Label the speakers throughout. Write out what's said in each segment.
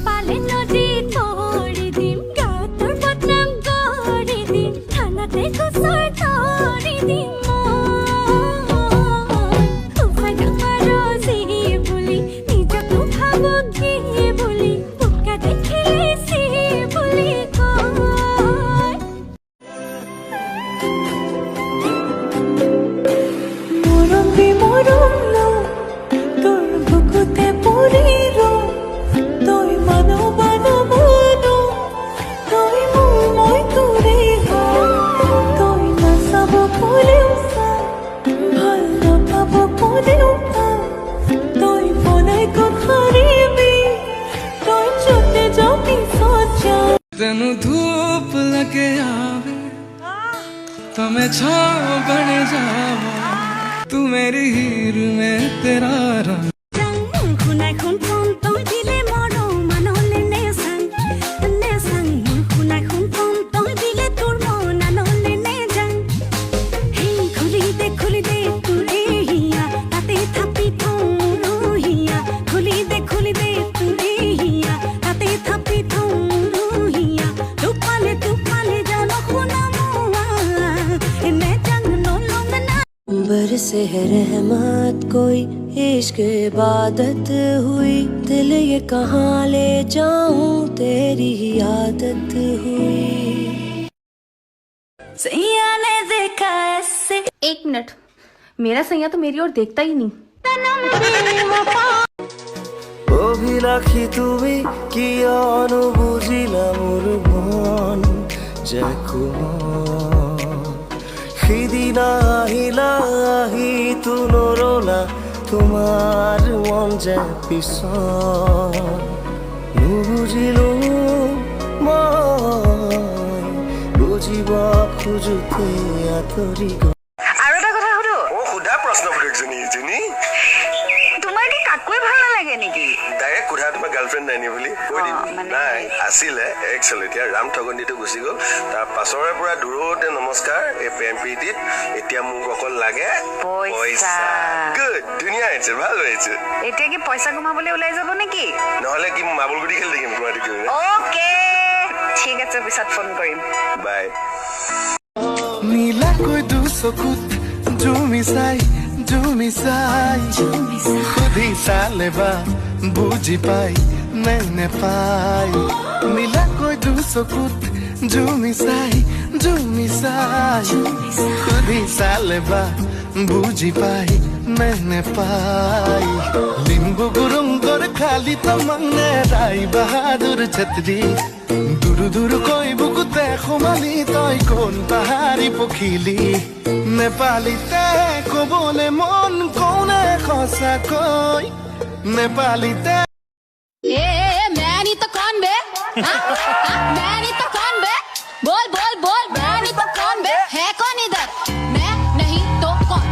Speaker 1: পালে নদী তড়ি দিম গাতর বদনাম গড়ি দিম থানাতে গোসর তড়ি দিম উপায় তোমারো জি বলি নিজকু ভাবো কি বলি বুকা দেখিলে সি বলি কয় মরম বিমরম লো তোর বুকুতে পড়িল তুই মানো মানো মানো তুই মই তোরে তুই না সব বলেও ভালো পাবো বলেও তুই মনে কথারিবি তুই চলে যাবি সজ্জা
Speaker 2: तेनू धूप लगे आवे तो मैं छाँव बन जावा तू मेरी हीर में तेरा रंग
Speaker 1: খুনাই খুন ফোন তুমি দিলে মরো মানলে নেসাং নেসাং খুনাই খুন ফোন তুমি দিলে তোর মন আনলে নে যাং হে খুলি দে তুই হিয়া তাতে থাপি থমরো হিয়া খুলি দে তুই হিয়া তাতে থাপি থমরো হিয়া তুপালে জানো খুনা মোয়া এনে যাং নো লঙ্গনা बरसे है रहमत कोई इश्क इबादत हुई दिल ये कहाँ ले जाऊं तेरी ही आदत हुई सैया ने देखा ऐसे।
Speaker 3: एक मिनट, मेरा सैया तो मेरी ओर देखता ही नहीं।
Speaker 4: অভিলাষী তুমি কিয় নুবুজিলা মোৰ মন জেকুমন সিদিনা আহিলা আহিতো নৰলা তোমাৰ মন যে পিছত নুবুজিলো মই বুজিব খোজোতে আঁতৰি গ'ল।
Speaker 5: আৰু এটা কথা সুধো,
Speaker 6: সোধা প্ৰশ্ন সুধিছনি
Speaker 5: তোমাৰ কি কাকোৱে ভাল নালাগে নেকি?
Speaker 6: ডাইৰেক্ট সোধা তোমাৰ গাৰ্লফ্ৰেণ্ড নাই নি বুলি কৈ দিম। নাই আছিলে একচুৱেলি এতিয়া ৰাম ঠগনিটো গুচি গ'ল। তাৰ পাছৰে পৰা দূৰতে নমস্কাৰ এই প্ৰেম প্ৰীতিত এতিয়া মোক অকল লাগে
Speaker 5: পইচা।
Speaker 6: গুড ধুনীয়া হৈছে ভাল হৈছে।
Speaker 5: এতিয়া কি পইচা কমাবলৈ ওলাই যাব নেকি?
Speaker 6: নহ'লে কি মাৰ্বল গুটি খেলি থাকিম গুৱাহাটী গৈ।
Speaker 5: অ'কে ঠিক আছে, পিছত ফোন কৰিম।
Speaker 6: বাই।
Speaker 2: নীলাকৈ দুচকুত জুমি চাই সুধি চালে বা বুজি পাই নে নেপাই নীলাকৈ দুচকুত জুমি চাই সুধি চালে বা বুজি পাই নে নেপাই লিম্বু গুৰুংগৰ খালি তমংনে ৰাই বাহাদুৰ ছত্ৰী দূৰ কৈ বুকুতে সোমালি তই কোন পাহাৰী পখিলি নেপালীতে কবলে মন কোনে সঁচাকৈ নেপালীতে
Speaker 3: मैं नहीं तो कौन बे? मैं नहीं तो कौन बे? बोल मैं नहीं तो कौन बे? है कौन इधर? मैं नहीं तो कौन?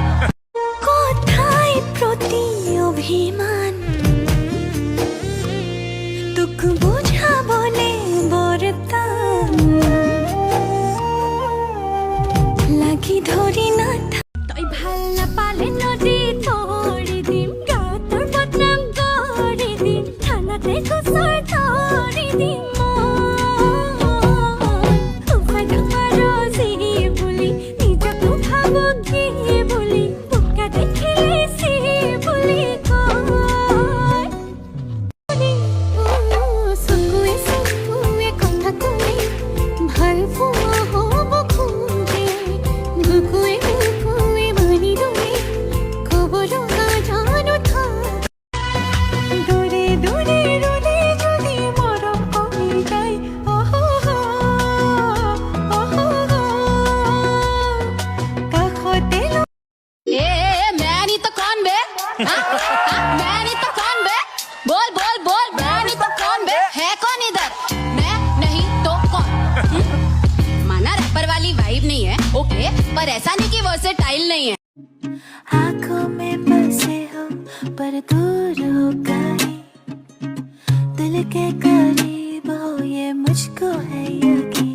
Speaker 1: কোথায় প্রতি অভিমান দুঃখ বোঝা বলে বরতাম লাগি ধরি না তাই ভাল না পালে নদী তড়ি দিম গাতর বদনাম গড়ি দিম থানাতে গোসর তড়ি দিম উপায় তোমারো জি বলি নিজকু ভাবো কি বলি বুকা দেখিলে সি বলি কয় চকুৱে কথা কলে ভাল পোৱা হ'ব খুঁজে বুকুৱে মানি দৰে ক'ব লগা জানো দূৰে ৰলে যদি মৰম কমি যায় কাষতে
Speaker 3: मैं नहीं तो कौन बे? मैं नहीं तो कौन बे? बोल मैं नहीं तो कौन बे? है कौन इधर? मैं नहीं तो कौन? माना रैपर वाली वाइब नहीं है, ओके, पर ऐसा नहीं कि वर्सेटाइल नहीं है।
Speaker 1: आँखों में बसे हो पर दूर हो गए दिल के करीब हो ये मुझको है यकीन